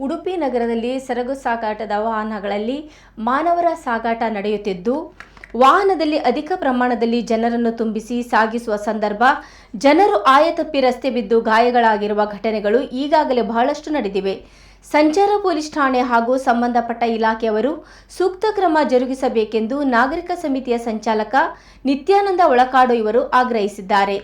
ಉಡುಪಿ ನಗರದಲ್ಲಿ ಸರಕು ಸಾಗಾಟದ ವಾಹನಗಳಲ್ಲಿ ಮಾನವರ ಸಾಗಾಟ ನಡೆಯುತ್ತಿದ್ದು, ವಾಹನದಲ್ಲಿ ಅಧಿಕ ಪ್ರಮಾಣದಲ್ಲಿ ಜನರನ್ನು ತುಂಬಿಸಿ ಸಾಗಿಸುವ ಸಂದರ್ಭ ಜನರು ಆಯತಪ್ಪಿ ರಸ್ತೆ ಬಿದ್ದು ಗಾಯಗಳಾಗಿರುವ ಘಟನೆಗಳು ಈಗಾಗಲೇ ಬಹಳಷ್ಟು ನಡೆದಿವೆ. ಸಂಚಾರ ಪೊಲೀಸ್ ಠಾಣೆ ಹಾಗೂ ಸಂಬಂಧಪಟ್ಟ ಇಲಾಖೆಯವರು ಸೂಕ್ತ ಕ್ರಮ ಜರುಗಿಸಬೇಕೆಂದು ನಾಗರಿಕ ಸಮಿತಿಯ ಸಂಚಾಲಕ ನಿತ್ಯಾನಂದ ಒಳಕಾಡು ಇವರು ಆಗ್ರಹಿಸಿದ್ದಾರೆ.